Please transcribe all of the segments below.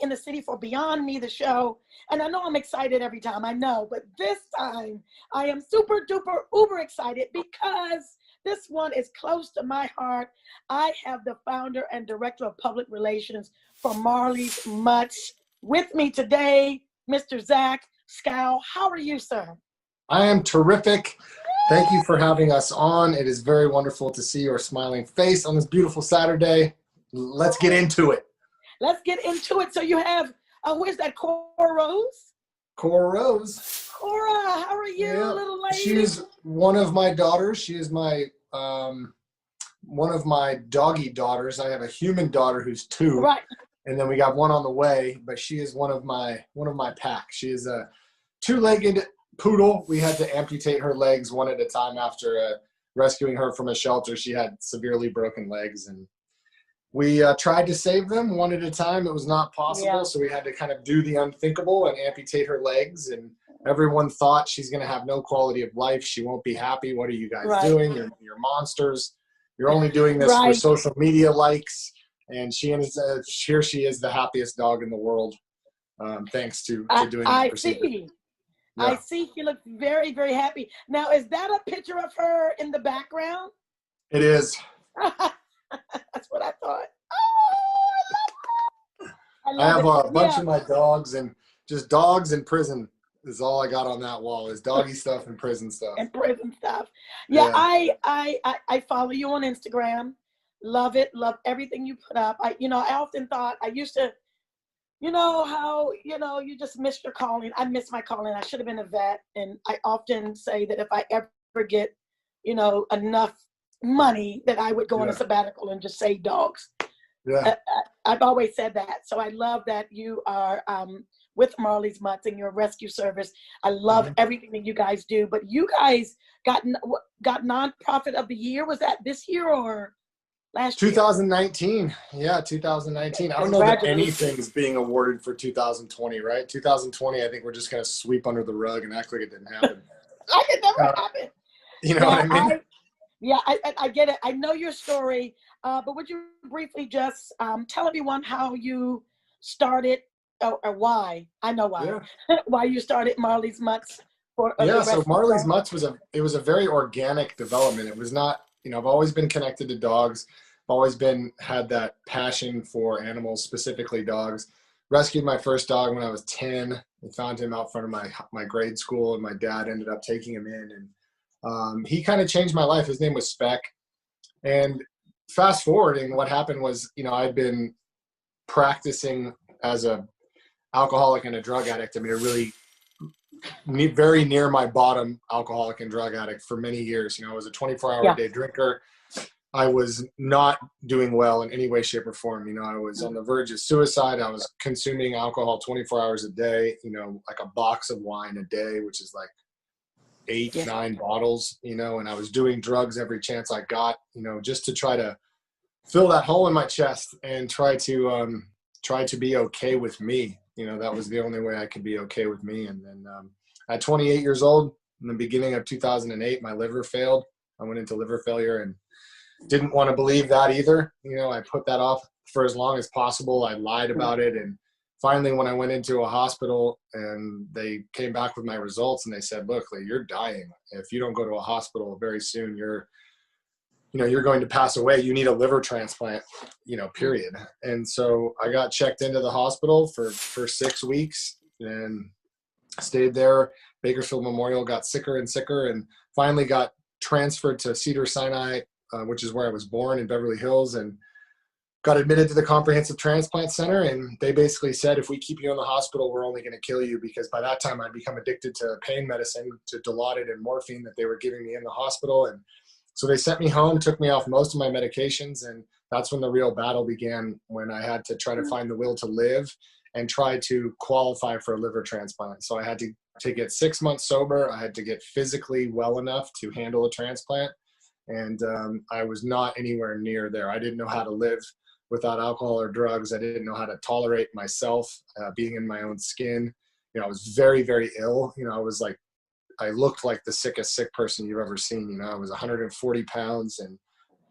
In the city for Beyond Me, the show. And I know I'm excited every time, I know, but this time I am super duper uber excited because this one is close to my heart. I have the founder and director of public relations for Marley's Mutts with me today, Mr. Zack Scow. How are you, sir? I am terrific. Thank you for having us on. It is very wonderful to see your smiling face on this beautiful Saturday. Let's get into it. Let's get into it. So you have, where's that, Cora Rose? Cora Rose. Cora, how are you, Yeah. little lady? She is one of my daughters. She is my one of my doggy daughters. I have a human daughter who's 2, right, and then we got one on the way. But she is one of my pack. She is a 2-legged poodle. We had to amputate her legs one at a time after rescuing her from a shelter. She had severely broken legs, and we tried to save them one at a time. It was not possible, so we had to kind of do the unthinkable and amputate her legs. And everyone thought she's going to have no quality of life. She won't be happy. What are you guys doing? You're monsters. You're only doing this for social media likes. And here she is, the happiest dog in the world, thanks to doing the procedure. Yeah. I see. She looks very, very happy. Now, is that a picture of her in the background? It is. That's what I thought. Oh, I have a bunch of my dogs, and just dogs in prison is all I got on that wall, is doggy stuff and prison stuff. And prison stuff. Yeah. I follow you on Instagram. Love it. Love everything you put up. I often thought, I used to, how, you just missed your calling. I missed my calling. I should have been a vet. And I often say that if I ever get, enough money, that I would go on a sabbatical and just save dogs. Yeah. I've always said that. So I love that you are with Marley's Mutts and your rescue service. I love everything that you guys do. But you guys got nonprofit of the year. Was that this year or last year? 2019. Yeah, 2019. I don't know that anything is being awarded for 2020, right? 2020, I think we're just going to sweep under the rug and act like it didn't happen. Like it never happened. You know what I mean? I get it. I know your story, but would you briefly just tell everyone how you started, or why? I know why. Yeah. Why you started Marley's Mutts? So Marley's Mutts was a very organic development. It was not, I've always been connected to dogs. I've always had that passion for animals, specifically dogs. Rescued my first dog when I was 10. I found him out front of my grade school, and my dad ended up taking him in, and he kind of changed my life. His name was Speck. And fast forwarding, what happened was, I'd been practicing as a alcoholic and a drug addict. I mean, really very near my bottom alcoholic and drug addict for many years. I was a 24-hour day drinker. I was not doing well in any way, shape, or form. I was on the verge of suicide. I was consuming alcohol 24 hours a day, like a box of wine a day, which is like 8-9 bottles, and I was doing drugs every chance I got, just to try to fill that hole in my chest and try to be okay with me. That was the only way I could be okay with me. And then at 28 years old, in the beginning of 2008, my liver failed. I went into liver failure and didn't want to believe that either. I put that off for as long as possible. I lied about it. And finally, when I went into a hospital and they came back with my results and they said, look, you're dying. If you don't go to a hospital very soon, you're going to pass away. You need a liver transplant, period. And so I got checked into the hospital for 6 weeks and stayed there. Bakersfield Memorial got sicker and sicker, and finally got transferred to Cedars-Sinai, which is where I was born, in Beverly Hills, and got admitted to the Comprehensive Transplant Center. And they basically said, if we keep you in the hospital, we're only going to kill you, because by that time I'd become addicted to pain medicine, to Dilaudid and morphine that they were giving me in the hospital. And So they sent me home, took me off most of my medications, and that's when the real battle began, when I had to try to find the will to live and try to qualify for a liver transplant. So I had to get 6 months sober. I had to get physically well enough to handle a transplant. And I was not anywhere near there. I didn't know how to live without alcohol or drugs. I didn't know how to tolerate myself being in my own skin. I was very, very ill. I looked like the sickest sick person you've ever seen. I was 140 pounds, and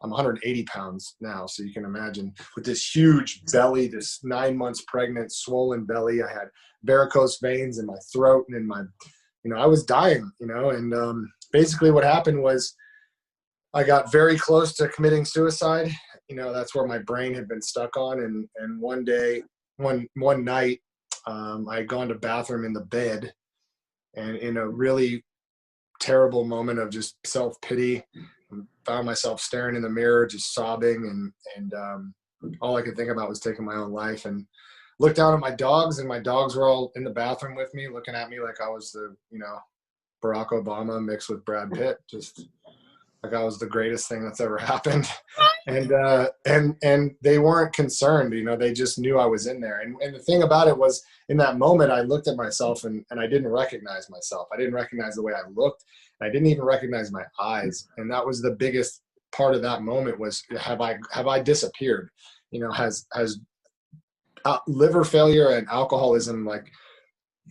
I'm 180 pounds now. So you can imagine, with this huge belly, this 9 months pregnant, swollen belly. I had varicose veins in my throat and in my, I was dying, and basically what happened was I got very close to committing suicide. That's where my brain had been stuck on. And one day, one night, I had gone to bathroom in the bed, and in a really terrible moment of just self-pity, found myself staring in the mirror, just sobbing. And all I could think about was taking my own life, and looked down at my dogs, and my dogs were all in the bathroom with me, looking at me like I was the, Barack Obama mixed with Brad Pitt, just like I was the greatest thing that's ever happened. And they weren't concerned, they just knew I was in there. And the thing about it was, in that moment, I looked at myself and I didn't recognize myself. I didn't recognize the way I looked. I didn't even recognize my eyes. And that was the biggest part of that moment, was, have I disappeared? Has liver failure and alcoholism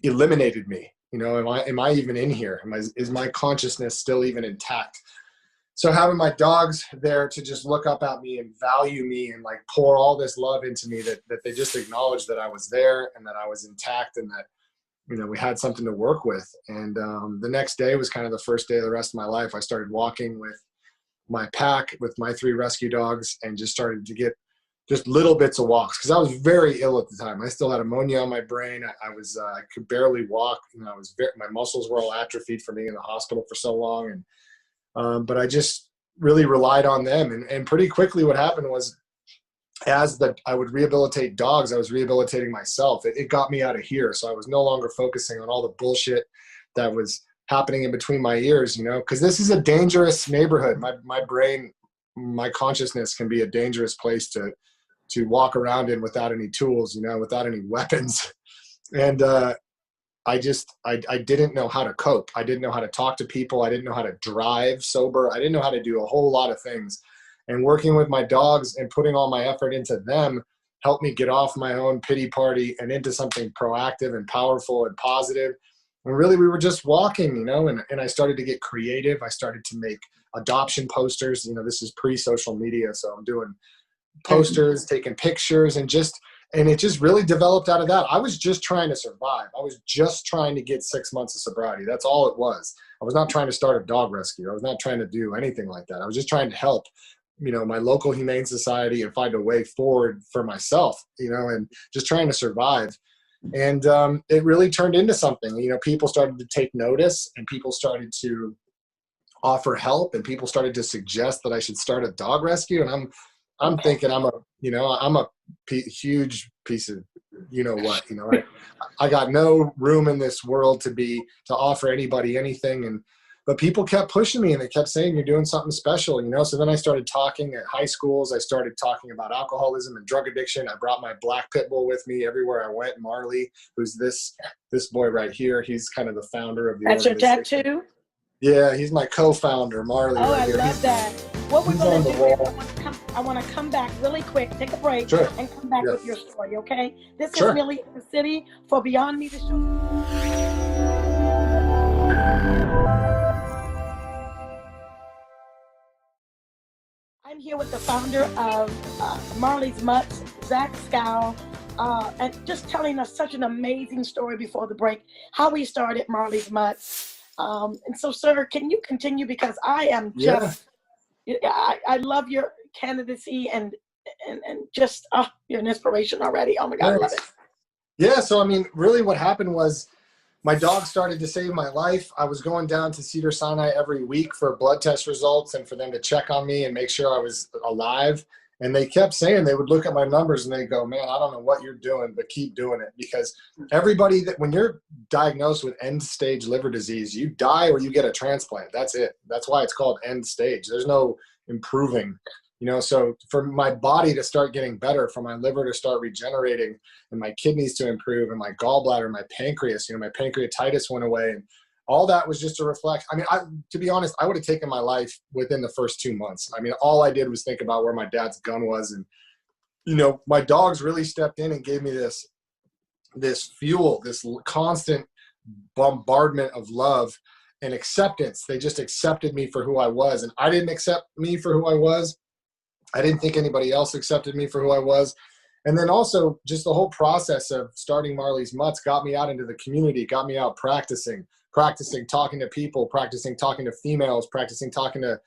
eliminated me? Am I even in here? Is my consciousness still even intact? So having my dogs there to just look up at me and value me and pour all this love into me, that they just acknowledged that I was there and that I was intact, and that, we had something to work with. And the next day was kind of the first day of the rest of my life. I started walking with my pack, with my 3 rescue dogs, and just started to get just little bits of walks, because I was very ill at the time. I still had ammonia on my brain. I could barely walk. My muscles were all atrophied from being in the hospital for so long. And but I just really relied on them. And pretty quickly what happened was, I would rehabilitate dogs, I was rehabilitating myself. It got me out of here. So I was no longer focusing on all the bullshit that was happening in between my ears, because this is a dangerous neighborhood. My brain, my consciousness can be a dangerous place to walk around in without any tools, without any weapons. And I didn't know how to cope. I didn't know how to talk to people. I didn't know how to drive sober. I didn't know how to do a whole lot of things. And working with my dogs and putting all my effort into them helped me get off my own pity party and into something proactive and powerful and positive. And really, we were just walking, and I started to get creative. I started to make adoption posters. This is pre-social media, so I'm doing posters, taking pictures, and it just really developed out of that. I was just trying to survive. I was just trying to get 6 months of sobriety. That's all it was. I was not trying to start a dog rescue. I was not trying to do anything like that. I was just trying to help, my local humane society and find a way forward for myself, and just trying to survive. And it really turned into something. People started to take notice, and people started to offer help, and people started to suggest that I should start a dog rescue. And I'm thinking I'm a huge piece of, I got no room in this world to offer anybody anything. But people kept pushing me, and they kept saying, you're doing something special, So then I started talking at high schools. I started talking about alcoholism and drug addiction. I brought my black pit bull with me everywhere I went. Marley, who's this boy right here. He's kind of the founder of the That's organization. your tattoo? Yeah, he's my co-founder, Marley. Oh, right I here. love that. What we're going to do, I want to come back really quick, take a break, Sure. and come back with your story, okay? This Sure. is Millie in the City for Beyond Me the Show. I'm here with the founder of Marley's Mutts, Zack, and just telling us such an amazing story before the break, how we started Marley's Mutts. And so, sir, can you continue? Because I am just, I love your candidacy and just, you're an inspiration already. Oh my God, I love it. Yeah, so I mean, really what happened was, my dog started to save my life. I was going down to Cedars-Sinai every week for blood test results and for them to check on me and make sure I was alive. And they kept saying, they would look at my numbers and they go, man, I don't know what you're doing, but keep doing it. Because everybody that, when you're diagnosed with end stage liver disease, you die or you get a transplant. That's it. That's why it's called end stage. There's no improving, you know. So for my body to start getting better, for my liver to start regenerating, and my kidneys to improve, and my gallbladder, my pancreas, you know, my pancreatitis went away, and all that was just a reflection. I mean, to be honest, I would have taken my life within the first 2 months. I mean, all I did was think about where my dad's gun was. And, you know, my dogs really stepped in and gave me this fuel, this constant bombardment of love and acceptance. They just accepted me for who I was. And I didn't accept me for who I was. I didn't think anybody else accepted me for who I was. And then also just the whole process of starting Marley's Mutts got me out into the community, got me out practicing talking to people, practicing talking to females, practicing talking to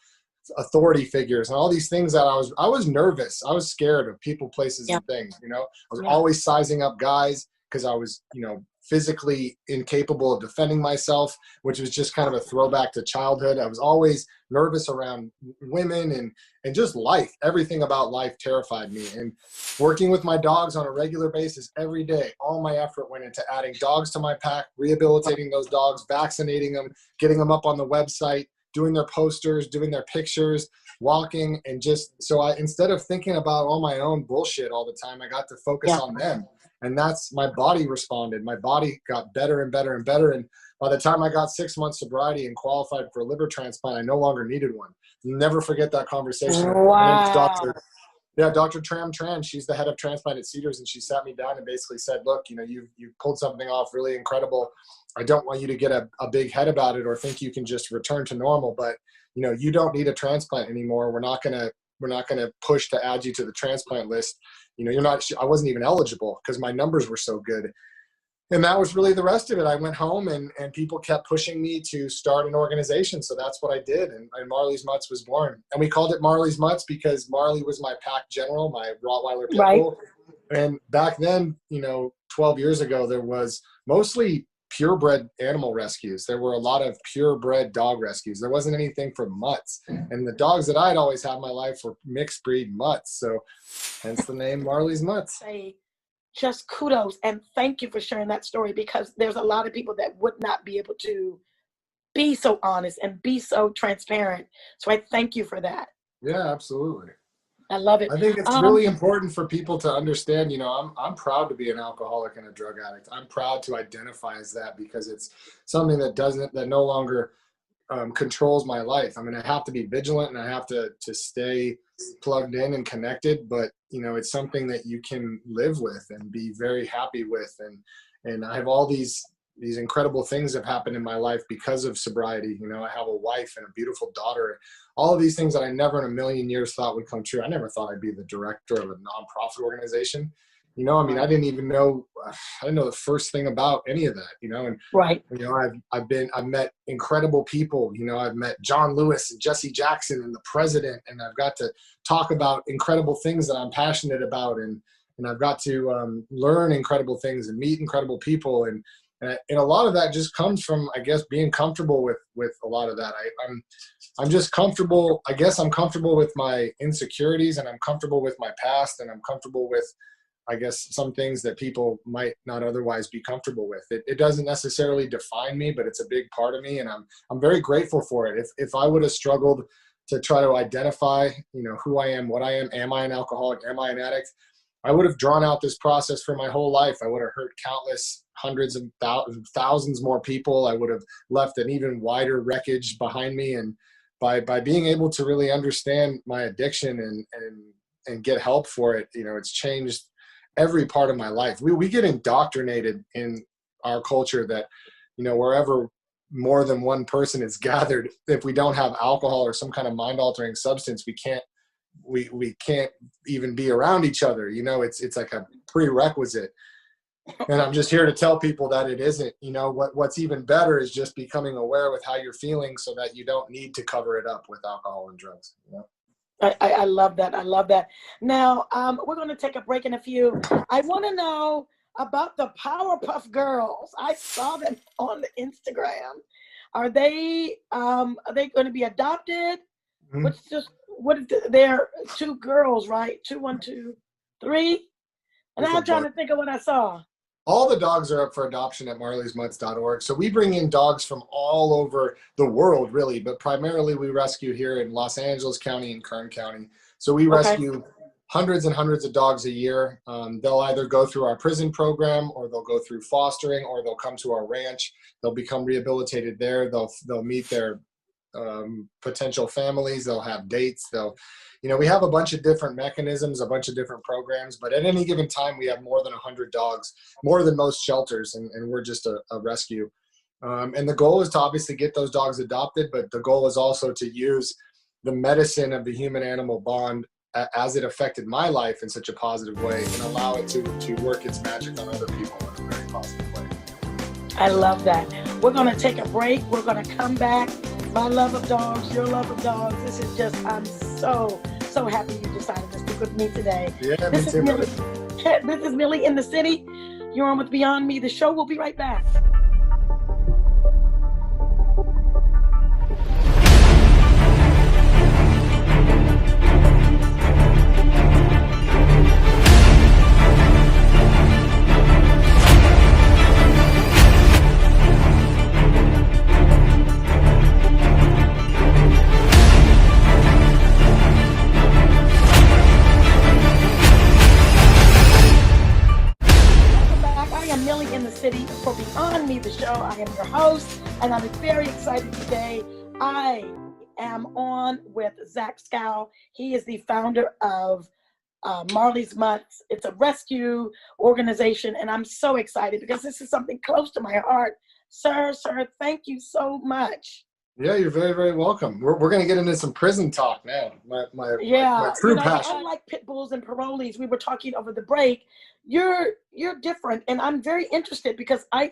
authority figures, and all these things that I was nervous. I was scared of people, places, and things, you know. I was always sizing up guys because I was, you know, physically incapable of defending myself, which was just kind of a throwback to childhood. I was always nervous around women and just life. Everything about life terrified me. And working with my dogs on a regular basis every day, all my effort went into adding dogs to my pack, rehabilitating those dogs, vaccinating them, getting them up on the website, doing their posters, doing their pictures, walking, and just so I, instead of thinking about all my own bullshit all the time, I got to focus on them. And that's, my body responded. My body got better and better and better. And by the time I got 6 months sobriety and qualified for a liver transplant, I no longer needed one. You'll never forget that conversation. Wow. Dr. Tram Tran, she's the head of transplant at Cedars, and she sat me down and basically said, look, you know, you pulled something off really incredible. I don't want you to get a big head about it or think you can just return to normal, but, you know, you don't need a transplant anymore. We're not going to push to add you to the transplant list. You know, I wasn't even eligible because my numbers were so good. And that was really the rest of it. I went home and people kept pushing me to start an organization. So that's what I did. And Marley's Mutts was born. And we called it Marley's Mutts because Marley was my pack general, my Rottweiler pit bull. And back then, you know, 12 years ago, there was mostly purebred animal rescues. There were a lot of purebred dog rescues. There wasn't anything for mutts. And the dogs that I'd always had in my life were mixed breed mutts. So hence the name Marley's Mutts. Just kudos and thank you for sharing that story, because there's a lot of people that would not be able to be so honest and be so transparent. So I thank you for that. Yeah, absolutely. I love it. I think it's really important for people to understand, you know, I'm proud to be an alcoholic and a drug addict. I'm proud to identify as that because it's something that no longer controls my life. I mean, I have to be vigilant and I have to stay plugged in and connected, but you know, it's something that you can live with and be very happy with. And I have all these incredible things have happened in my life because of sobriety. You know, I have a wife and a beautiful daughter, all of these things that I never in a million years thought would come true. I never thought I'd be the director of a nonprofit organization. You know, I mean, I didn't know the first thing about any of that, you know, and, you know, I've met incredible people, you know, I've met John Lewis and Jesse Jackson and the president, and I've got to talk about incredible things that I'm passionate about. And I've got to learn incredible things and meet incredible people. And a lot of that just comes from, I guess, being comfortable with a lot of that. I'm just comfortable. I guess I'm comfortable with my insecurities, and I'm comfortable with my past, and I'm comfortable with, I guess, some things that people might not otherwise be comfortable with. It doesn't necessarily define me, but it's a big part of me, and I'm very grateful for it. If I would have struggled to try to identify, you know, who I am, what I am I an alcoholic, am I an addict, I would have drawn out this process for my whole life. I would have hurt countless hundreds of thousands more people. I would have left an even wider wreckage behind me. And by being able to really understand my addiction and get help for it, you know, it's changed every part of my life. We get indoctrinated in our culture that, you know, wherever more than one person is gathered, if we don't have alcohol or some kind of mind altering substance, we can't even be around each other. You know, it's like a prerequisite. And I'm just here to tell people that it isn't. You know, what's even better is just becoming aware with how you're feeling so that you don't need to cover it up with alcohol and drugs. You know? I love that. I love that. Now, we're going to take a break in a few. I want to know about the Powerpuff Girls. I saw them on the Instagram. Are they going to be adopted? Mm-hmm. They're two girls, right? Two, one, two, three. And I'm trying to think of what I saw. All the dogs are up for adoption at marleysmutts.org. So we bring in dogs from all over the world, really, but primarily we rescue here in Los Angeles County and Kern County. So we rescue hundreds and hundreds of dogs a year. They'll either go through our prison program, or they'll go through fostering, or they'll come to our ranch. They'll become rehabilitated there. They'll meet their potential families. They'll have dates. We have a bunch of different mechanisms, a bunch of different programs, but at any given time, we have more than 100 dogs, more than most shelters, and we're just a rescue. And the goal is to obviously get those dogs adopted, but the goal is also to use the medicine of the human-animal bond as it affected my life in such a positive way, and allow it to work its magic on other people in a very positive way. I love that. We're going to take a break. We're going to come back. My love of dogs, your love of dogs. This is just, I'm so happy you decided to stick with me today. Yeah, this is Millie in the City. You're on with Beyond Me. The show will be right back. City for Beyond Me, the show. I am your host, and I'm very excited today. I am on with Zack. He is the founder of Marley's Mutts. It's a rescue organization, and I'm so excited because this is something close to my heart. Sir, thank you so much. Yeah, you're very, very welcome. We're going to get into some prison talk now. My true passion. Unlike pit bulls and parolees, we were talking over the break. You're different, and I'm very interested because I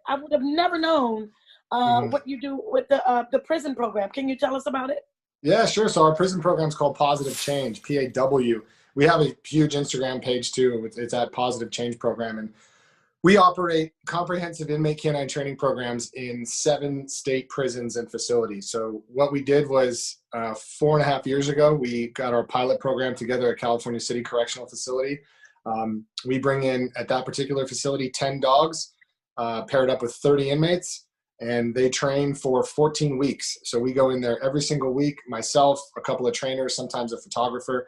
would have never known what you do with the prison program. Can you tell us about it? Yeah, sure. So our prison program is called Positive Change, PAW. We have a huge Instagram page too. It's at Positive Change Program, and we operate comprehensive inmate canine training programs in 7 state prisons and facilities. So what we did was 4.5 years ago, we got our pilot program together at California City Correctional Facility. We bring in, at that particular facility, 10 dogs paired up with 30 inmates, and they train for 14 weeks. So we go in there every single week, myself, a couple of trainers, sometimes a photographer,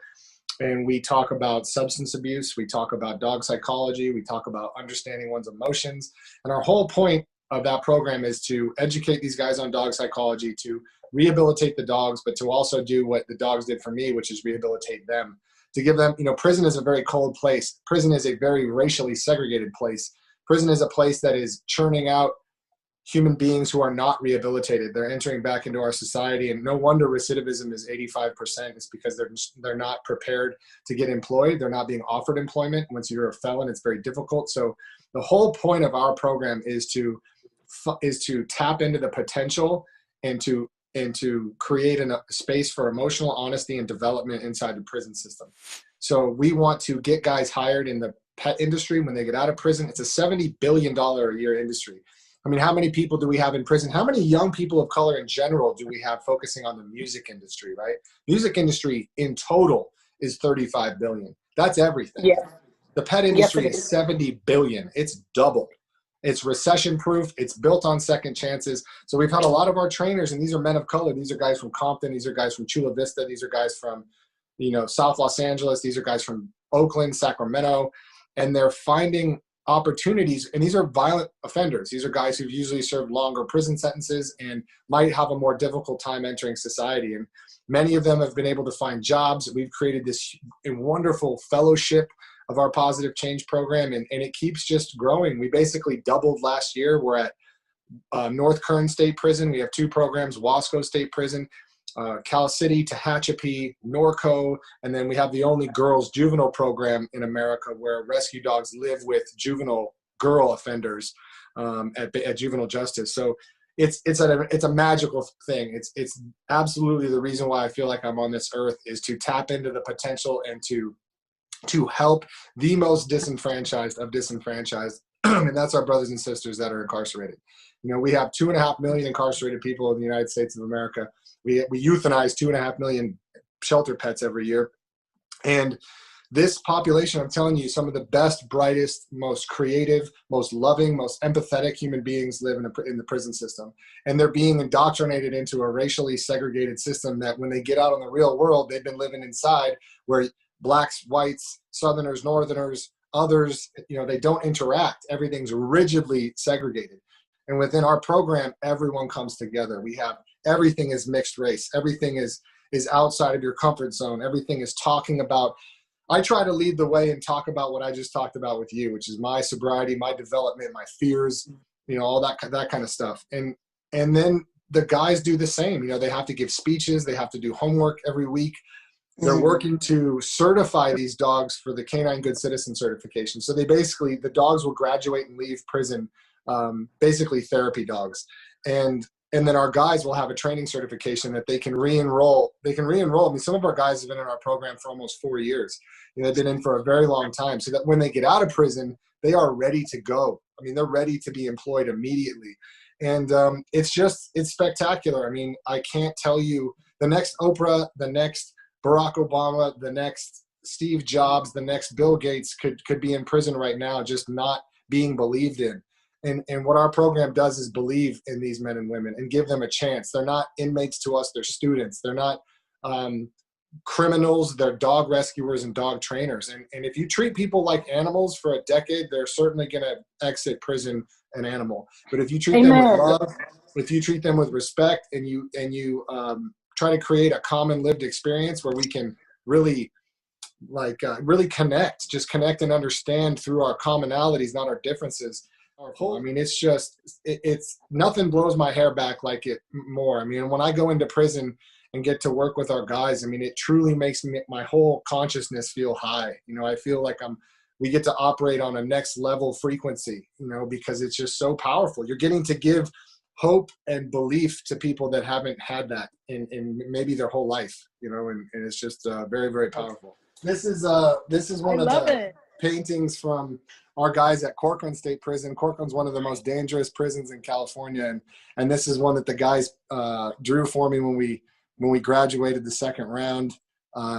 and we talk about substance abuse, we talk about dog psychology, we talk about understanding one's emotions. And our whole point of that program is to educate these guys on dog psychology, to rehabilitate the dogs, but to also do what the dogs did for me, which is rehabilitate them. To give them, prison is a very cold place. Prison is a very racially segregated place. Prison is a place that is churning out human beings who are not rehabilitated. They're entering back into our society, and no wonder recidivism is 85%. It's because they're not prepared to get employed. They're not being offered employment. Once you're a felon, it's very difficult. So the whole point of our program is to tap into the potential and to create a space for emotional honesty and development inside the prison system. So we want to get guys hired in the pet industry when they get out of prison. It's a $70 billion a year industry. I mean, how many people do we have in prison? How many young people of color in general do we have focusing on the music industry, right? Music industry in total is 35 billion. That's everything. Yeah. The pet industry is 70 billion. It's double. It's recession proof. It's built on second chances. So we've had a lot of our trainers, and these are men of color. These are guys from Compton. These are guys from Chula Vista. These are guys from, South Los Angeles. These are guys from Oakland, Sacramento, and they're finding opportunities. And these are violent offenders. These are guys who've usually served longer prison sentences and might have a more difficult time entering society. And many of them have been able to find jobs. We've created this wonderful fellowship of our Positive Change program, and it keeps just growing. We basically doubled last year. We're at North Kern State Prison. We have 2 programs, Wasco State Prison, Cal City, Tehachapi, Norco, and then we have the only girls juvenile program in America where rescue dogs live with juvenile girl offenders at juvenile justice. So it's a magical thing. It's absolutely the reason why I feel like I'm on this earth, is to tap into the potential and to help the most disenfranchised of disenfranchised, and that's our brothers and sisters that are incarcerated. We have 2.5 million incarcerated people in the United States of America. We euthanize 2.5 million shelter pets every year. And this population, I'm telling you, some of the best, brightest, most creative, most loving, most empathetic human beings live in the prison system. And they're being indoctrinated into a racially segregated system that when they get out in the real world, they've been living inside, where blacks, whites, Southerners, Northerners, others, they don't interact. Everything's rigidly segregated. And within our program, everyone comes together. Everything is mixed race. Everything is outside of your comfort zone. Everything is talking about. I try to lead the way and talk about what I just talked about with you, which is my sobriety, my development, my fears, all that kind of stuff. And then the guys do the same. They have to give speeches. They have to do homework every week. They're working to certify these dogs for the Canine Good Citizen certification. So the dogs will graduate and leave prison, basically therapy dogs. And then our guys will have a training certification that they can re-enroll. I mean, some of our guys have been in our program for almost 4 years. They've been in for a very long time. So that when they get out of prison, they are ready to go. I mean, they're ready to be employed immediately. And it's spectacular. I mean, I can't tell you, the next Oprah, the next Barack Obama, the next Steve Jobs, the next Bill Gates could be in prison right now, just not being believed in. And what our program does is believe in these men and women and give them a chance. They're not inmates to us. They're students. They're not criminals. They're dog rescuers and dog trainers. And if you treat people like animals for a decade, they're certainly going to exit prison an animal. But if you treat them with love, if you treat them with respect, and you try to create a common lived experience where we can really connect and understand through our commonalities, not our differences. I mean, it's nothing blows my hair back like it more. I mean, when I go into prison and get to work with our guys, I mean, it truly makes my whole consciousness feel high. I feel like we get to operate on a next level frequency, because it's just so powerful. You're getting to give hope and belief to people that haven't had that in maybe their whole life, and it's just very, very powerful. This is one of the paintings from our guys at Corcoran State Prison. Corcoran's one of the most dangerous prisons in California, and this is one that the guys drew for me when we graduated the second round.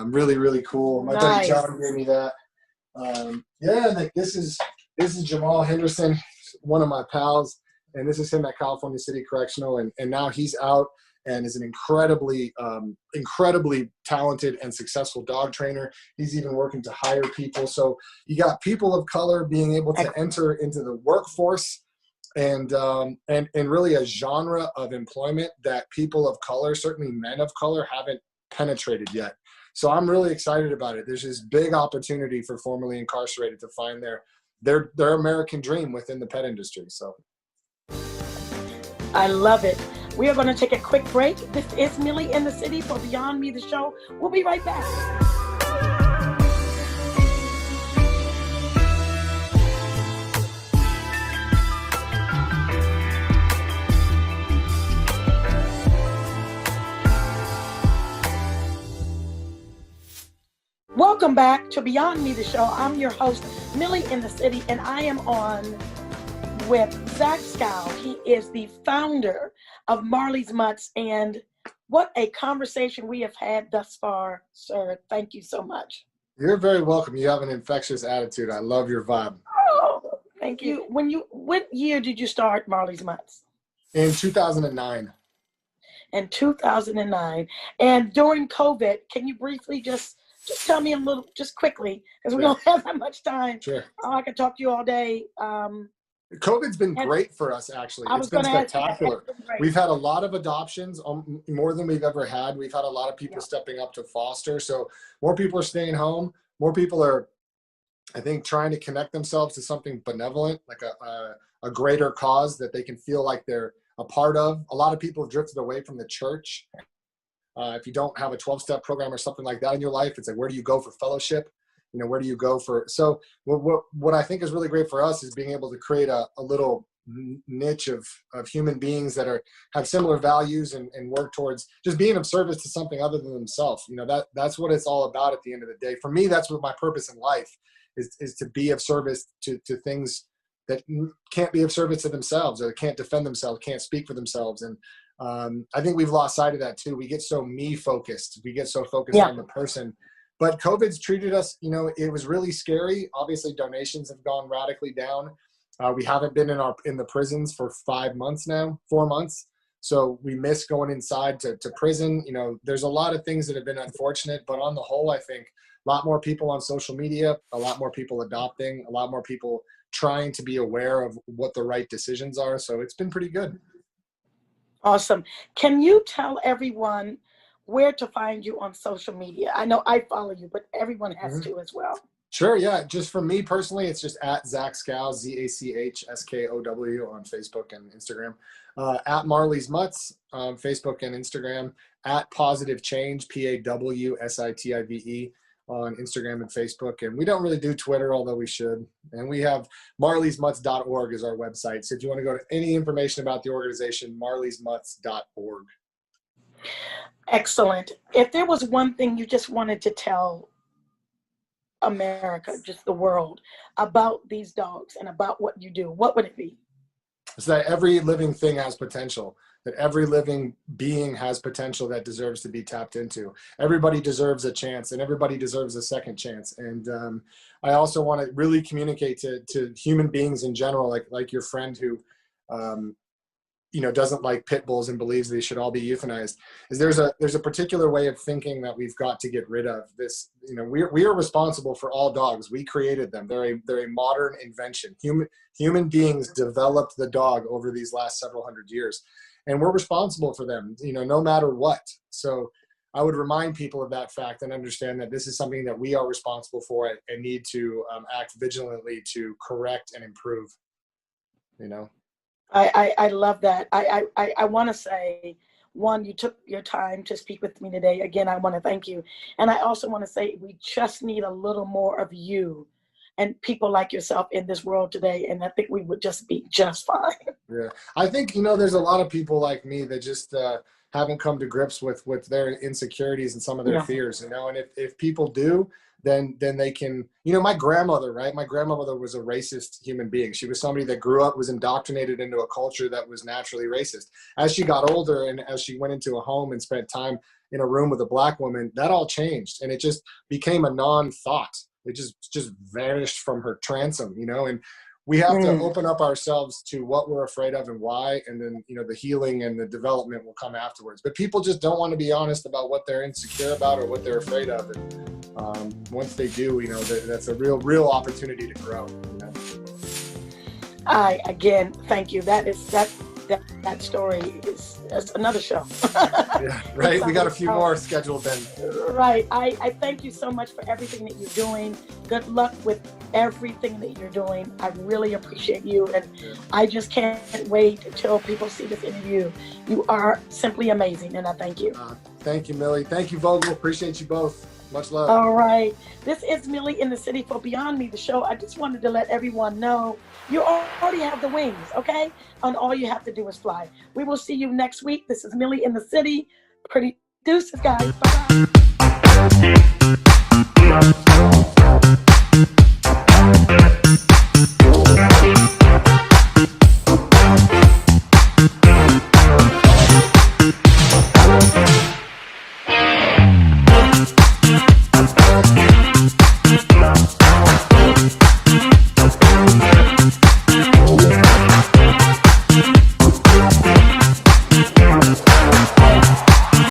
Really, really cool. My buddy John gave me that. This is Jamal Henderson, one of my pals, and this is him at California City Correctional, and now he's out and is an incredibly talented and successful dog trainer. He's even working to hire people. So you got people of color being able to enter into the workforce, and really a genre of employment that people of color, certainly men of color, haven't penetrated yet. So I'm really excited about it. There's this big opportunity for formerly incarcerated to find their American dream within the pet industry. So I love it. We are going to take a quick break. This is Millie in the City for Beyond Me, the show. We'll be right back. Welcome back to Beyond Me, the show. I'm your host, Millie in the City, and I am on with Zack. He is the founder of Marley's Mutts, and what a conversation we have had thus far, sir. Thank you so much. You're very welcome. You have an infectious attitude. I love your vibe. Oh, thank you. What year did you start Marley's Mutts? In 2009. In 2009. And during COVID, can you briefly just tell me a little, just quickly, because we don't have that much time. Sure. I could talk to you all day. COVID's been great for us, actually. It's been spectacular. We've had a lot of adoptions, more than we've ever had. We've had a lot of people stepping up to foster. So more people are staying home. More people are, I think, trying to connect themselves to something benevolent, like a greater cause that they can feel like they're a part of. A lot of people have drifted away from the church. If you don't have a 12-step program or something like that in your life, it's like, where do you go for fellowship? Where do you go for? So what I think is really great for us is being able to create a little niche of human beings that have similar values and work towards just being of service to something other than themselves. That's what it's all about at the end of the day. For me, that's what my purpose in life is to be of service to things that can't be of service to themselves, or can't defend themselves, can't speak for themselves. And I think we've lost sight of that too. We get so me focused. We get so focused on the person. But COVID's treated us, you know, it was really scary. Obviously, donations have gone radically down. We haven't been in the prisons for 5 months now, 4 months. So we miss going inside to prison. You know, there's a lot of things that have been unfortunate, but on the whole, I think a lot more people on social media, a lot more people adopting, a lot more people trying to be aware of what the right decisions are. So it's been pretty good. Awesome. Can you tell everyone where to find you on social media? I know I follow you, but everyone has to as well. Sure, yeah. Just for me personally, it's just at Zack Skow, ZACHSKOW on Facebook and Instagram. At Marley's Mutts on Facebook and Instagram. At Positive Change, PAWSITIVE on Instagram and Facebook. And we don't really do Twitter, although we should. And we have marleysmutts.org is our website. So if you want to go to any information about the organization, marleysmutts.org. Excellent. If there was one thing you just wanted to tell America, just the world, about these dogs and about what you do, what would it be? It's that every living thing has potential, that every living being has potential that deserves to be tapped into. Everybody deserves a chance, and everybody deserves a second chance. And I also want to really communicate to human beings in general, like your friend who you know, doesn't like pit bulls and believes they should all be euthanized, is there's a particular way of thinking that we've got to get rid of. This, you know, we are responsible for all dogs. We created them. They're a modern invention. Human beings developed the dog over these last several hundred years, and we're responsible for them, you know, no matter what. So I would remind people of that fact and understand that this is something that we are responsible for and need to act vigilantly to correct and improve, you know. I love that. I want to say, one, you took your time to speak with me today. Again, I want to thank you. And I also want to say we just need a little more of you and people like yourself in this world today. And I think we would just be just fine. Yeah. I think, you know, there's a lot of people like me that just haven't come to grips with their insecurities and some of their fears, you know, and if people do, then they can, you know, my grandmother, right? My grandmother was a racist human being. She was somebody that grew up, was indoctrinated into a culture that was naturally racist. As she got older and as she went into a home and spent time in a room with a black woman, that all changed. And it just became a non-thought. It just vanished from her transom, you know, and we have to open up ourselves to what we're afraid of and why, and then, you know, the healing and the development will come afterwards. But people just don't want to be honest about what they're insecure about or what they're afraid of. And once they do, you know, that's a real opportunity to grow. You know? Again, thank you. That story is another show. Yeah, right. We got a few more scheduled then. Right. I thank you so much for everything that you're doing. Good luck with everything that you're doing. I really appreciate you. And I just can't wait until people see this interview. You are simply amazing. And I thank you. Thank you, Millie. Thank you, Vogel. Appreciate you both. Much love. All right. This is Millie in the City for Beyond Me, the show. I just wanted to let everyone know you already have the wings, okay? And all you have to do is fly. We will see you next week. This is Millie in the City. Pretty deuces, guys. Bye-bye.